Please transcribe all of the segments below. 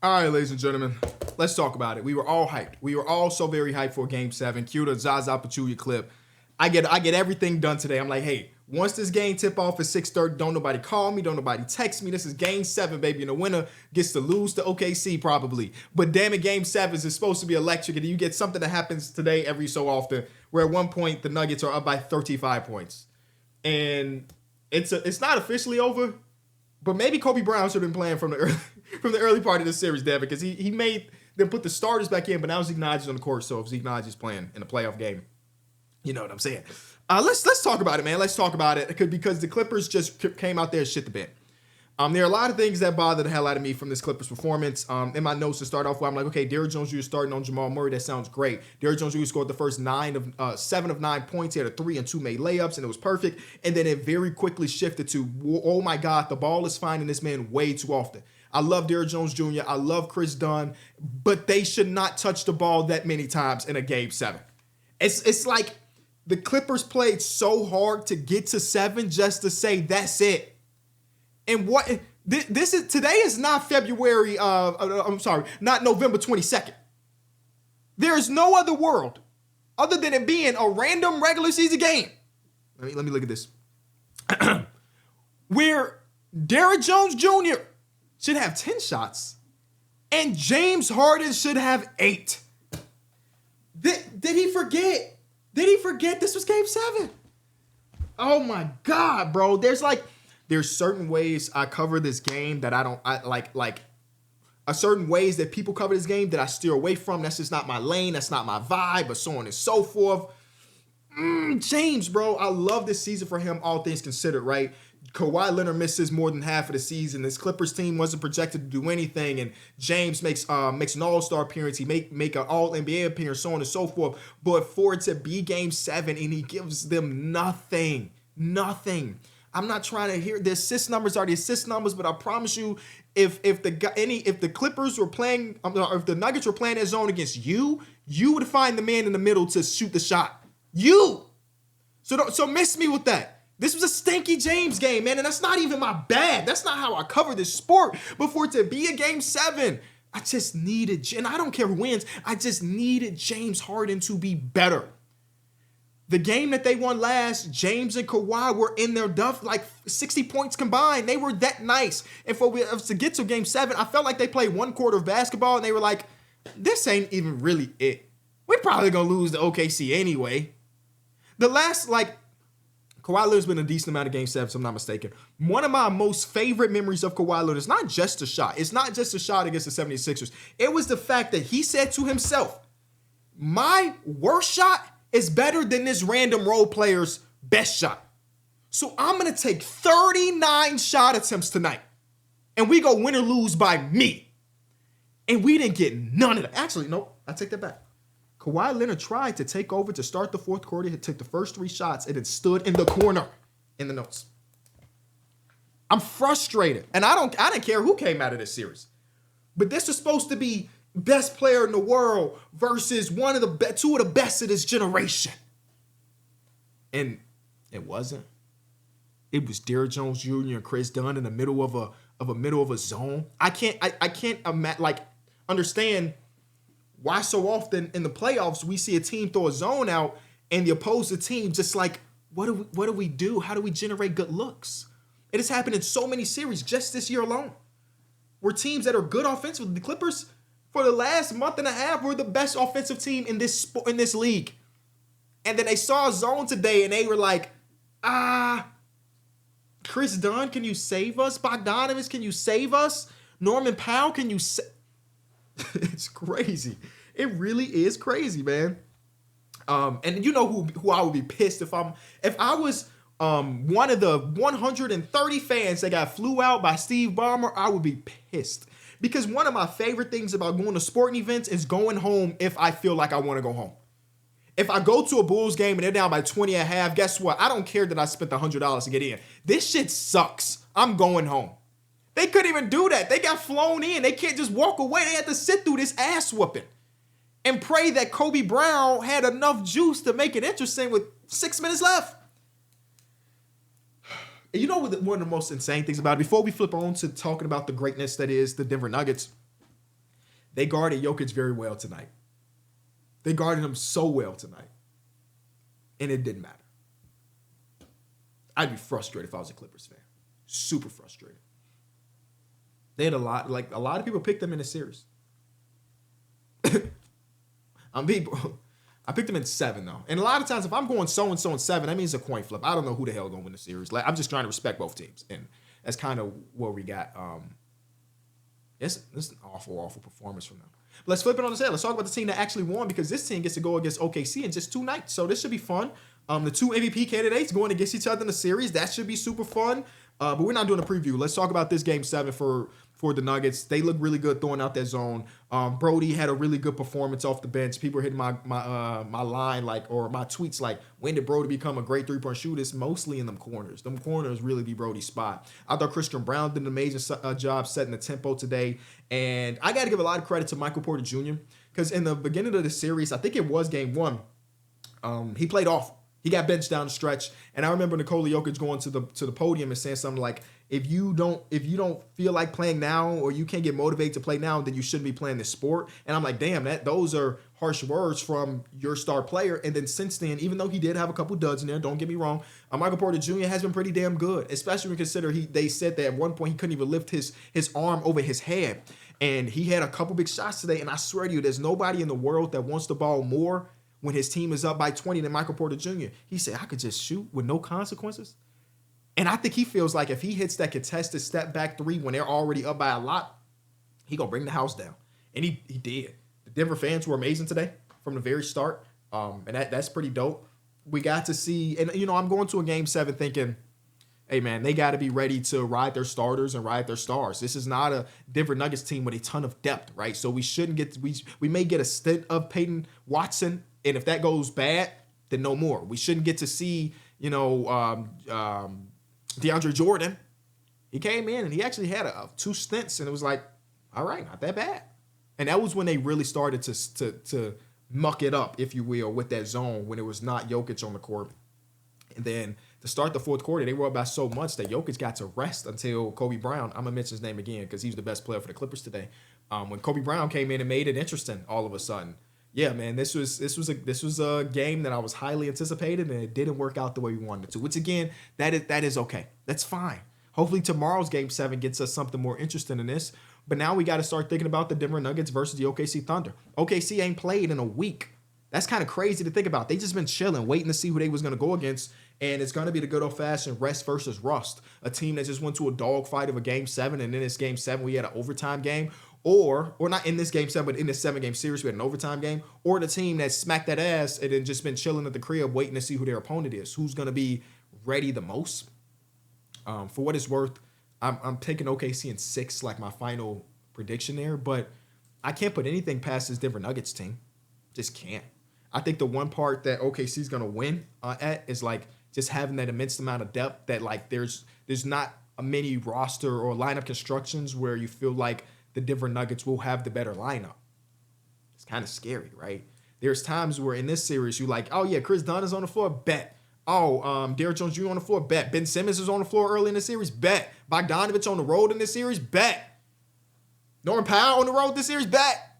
All right, ladies and gentlemen, let's talk about it. We were all hyped. We were all so very hyped for Game 7. Cue the Zaza Pachulia clip. I get everything done today. I'm like, hey, once this game tip off at 6:30, don't nobody call me, don't nobody text me. This is Game 7, baby, and the winner gets to lose to OKC probably. But damn it, Game 7 is supposed to be electric, and you get something that happens today every so often, where at one point the Nuggets are up by 35 points. And it's not officially over, but maybe Kobe Brown should have been playing from the early part of the series, Devin, because he made them put the starters back in, but now Zeke Nnaji's on the court, so if Zeke Nnaji's playing in a playoff game, you know what I'm saying. Let's talk about it, man. Let's talk about it because the Clippers just came out there and shit the bed. There are a lot of things that bother the hell out of me from this Clippers performance. In my notes to start off with, I'm like, okay, Derrick Jones Jr. starting on Jamal Murray. That sounds great. Derrick Jones Jr. scored the first 7 of 9 points. He had a 3 and 2 made layups, and it was perfect. And then it very quickly shifted to, oh my God, the ball is finding this man way too often. I love Derrick Jones Jr. I love Chris Dunn, but they should not touch the ball that many times in a Game 7. It's like the Clippers played so hard to get to 7 just to say that's it. And what today is not February. I'm sorry, not November 22nd. There is no other world other than it being a random regular season game. Let me look at this. Where Derrick Jones Jr. should have 10 shots, and James Harden should have 8. Did he forget? Did he forget this was Game 7? Oh my God, bro. There's certain ways I cover this game that I like certain ways that people cover this game that I steer away from. That's just not my lane. That's not my vibe, or so on and so forth. James, bro, I love this season for him, all things considered, right? Kawhi Leonard misses more than half of the season. This Clippers team wasn't projected to do anything, and James makes an All-Star appearance. He make an All-NBA appearance, so on and so forth. But for it to be Game 7 and he gives them nothing. I'm not trying to hear the assist numbers are the assist numbers, but I promise you, if the Clippers were playing, if the Nuggets were playing that zone against you, you would find the man in the middle to shoot the shot. So miss me with that. This was a stinky James game, man, and that's not even my bad. That's not how I cover this sport. But for it to be a Game 7, I just needed, and I don't care who wins, I just needed James Harden to be better. The game that they won last, James and Kawhi were in their duff, like 60 points combined. They were that nice. And for us to get to Game 7, I felt like they played one quarter of basketball, and they were like, this ain't even really it. We're probably going to lose to OKC anyway. The last, Kawhi Leonard's been a decent amount of Game 7, if I'm not mistaken. One of my most favorite memories of Kawhi Leonard is not just a shot. It's not just a shot against the 76ers. It was the fact that he said to himself, my worst shot is better than this random role player's best shot. So I'm going to take 39 shot attempts tonight, and we go win or lose by me. And we didn't get none of that. Actually, no, I take that back. Kawhi Leonard tried to take over to start the fourth quarter. He took the first 3 shots and it stood in the corner in the notes. I'm frustrated. And I didn't care who came out of this series. But this was supposed to be best player in the world versus two of the best of this generation. And it wasn't. It was Derrick Jones Jr. and Chris Dunn in the middle of a zone. I can't understand why so often in the playoffs we see a team throw a zone out and the opposing team just like, what do we do? How do we generate good looks? It has happened in so many series just this year alone, where teams that are good offensively, the Clippers for the last month and a half were the best offensive team in this league, and then they saw a zone today and they were like, Chris Dunn, can you save us? Bogdanovich, can you save us? Norman Powell, can you save? It's crazy. It really is crazy, man. And you know who I would be pissed if I was one of the 130 fans that got flew out by Steve Ballmer. I would be pissed, because one of my favorite things about going to sporting events is going home if I feel like I want to go home. If I go to a Bulls game and they're down by 20 and a half, guess what? I don't care that I spent $100 to get in. This shit sucks. I'm going home. They couldn't even do that. They got flown in. They can't just walk away. They had to sit through this ass whooping and pray that Kobe Brown had enough juice to make it interesting with 6 minutes left. And you know what one of the most insane things about it, before we flip on to talking about the greatness that is the Denver Nuggets, They guarded Jokic very well tonight. They guarded him so well tonight. And it didn't matter. I'd be frustrated if I was a Clippers fan. Super frustrated. They had a lot of people picked them in the series. I picked them in 7 though. And a lot of times if I'm going so and so in 7, that means a coin flip. I don't know who the hell gonna win the series. Like, I'm just trying to respect both teams. And that's kind of what we got. It's an awful performance from them. But let's flip it on the head. Let's talk about the team that actually won, because this team gets to go against OKC in just 2 nights. So this should be fun. The 2 MVP candidates going against each other in the series. That should be super fun. But we're not doing a preview. Let's talk about this game 7 for the Nuggets. They look really good throwing out that zone. Brody had a really good performance off the bench. People are hitting my line or my tweets like, when did Brody become a great 3-point shooter? It's mostly in them corners. Them corners really be Brody's spot. I thought Christian Brown did an amazing job setting the tempo today. And I got to give a lot of credit to Michael Porter Jr. because in the beginning of the series, I think it was game 1, he played awful. He got benched down the stretch, and I remember Nikola Jokic going to the podium and saying something like, "If you don't feel like playing now, or you can't get motivated to play now, then you shouldn't be playing this sport." And I'm like, "Damn, those are harsh words from your star player." And then since then, even though he did have a couple duds in there, don't get me wrong, Michael Porter Jr. has been pretty damn good, especially when you consider they said that at one point he couldn't even lift his arm over his head, and he had a couple big shots today. And I swear to you, there's nobody in the world that wants the ball more when his team is up by 20 than Michael Porter Jr. He said, "I could just shoot with no consequences." And I think he feels like if he hits that contested step back 3 when they're already up by a lot, he gonna bring the house down. And he did. The Denver fans were amazing today from the very start. And that's pretty dope. We got to see, and I'm going to a game 7 thinking, hey man, they got to be ready to ride their starters and ride their stars. This is not a Denver Nuggets team with a ton of depth, right? So we shouldn't we may get a stint of Peyton Watson. And if that goes bad, then no more. We shouldn't get to see, DeAndre Jordan. He came in and he actually had 2 stints, and it was like, all right, not that bad. And that was when they really started to muck it up, if you will, with that zone when it was not Jokic on the court. And then to start the 4th quarter, they were up by so much that Jokic got to rest until Kobe Brown. I'm gonna mention his name again because he was the best player for the Clippers today. When Kobe Brown came in and made it interesting all of a sudden. Yeah, man, this was a game that I was highly anticipated, and it didn't work out the way we wanted it to. Which again, that is okay. That's fine. Hopefully tomorrow's game 7 gets us something more interesting than this. But now we got to start thinking about the Denver Nuggets versus the OKC Thunder. OKC ain't played in a week. That's kind of crazy to think about. They just been chilling, waiting to see who they was going to go against. And it's going to be the good old-fashioned rest versus rust. A team that just went to a dogfight of a game 7, and in this game 7 we had an overtime game. Or not in this game 7, but in this 7-game series we had an overtime game. Or the team that smacked that ass and then just been chilling at the crib waiting to see who their opponent is. Who's going to be ready the most? For what it's worth, I'm taking OKC in 6 like my final prediction there. But I can't put anything past this Denver Nuggets team. Just can't. I think the one part that OKC is going to win at is like just having that immense amount of depth that like there's not a many roster or lineup constructions where you feel like the Denver Nuggets will have the better lineup. It's kind of scary, right? There's times where in this series you're like, oh yeah, Chris Dunn is on the floor, bet. Oh, Derrick Jones Jr. on the floor, bet. Ben Simmons is on the floor early in the series, bet. Bogdanovich on the road in this series, bet. Norman Powell on the road this series, bet.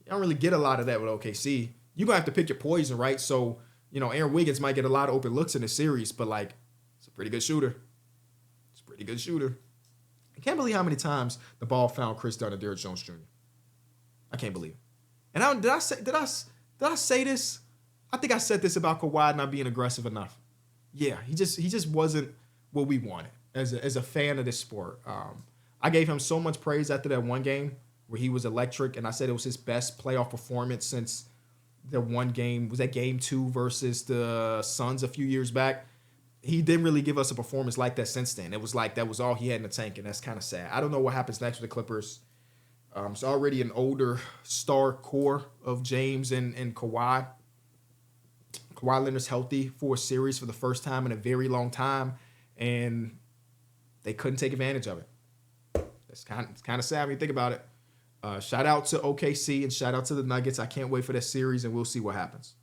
You don't really get a lot of that with OKC. You're going to have to pick your poison, right? So, Aaron Wiggins might get a lot of open looks in this series, but like, it's a pretty good shooter. I can't believe how many times the ball found Chris Dunn and Derrick Jones Jr. I can't believe it. And did I say this? I think I said this about Kawhi not being aggressive enough. Yeah, he just wasn't what we wanted as a fan of this sport. I gave him so much praise after that one game where he was electric, and I said it was his best playoff performance since the one game. Was that game 2 versus the Suns a few years back? He didn't really give us a performance like that since then. It was like that was all he had in the tank, and that's kind of sad. I don't know what happens next with the Clippers. It's already an older star core of James and Kawhi. Kawhi Leonard's healthy for a series for the first time in a very long time, and they couldn't take advantage of it. It's kind of sad when you think about it. Shout out to OKC and shout out to the Nuggets. I can't wait for that series, and we'll see what happens.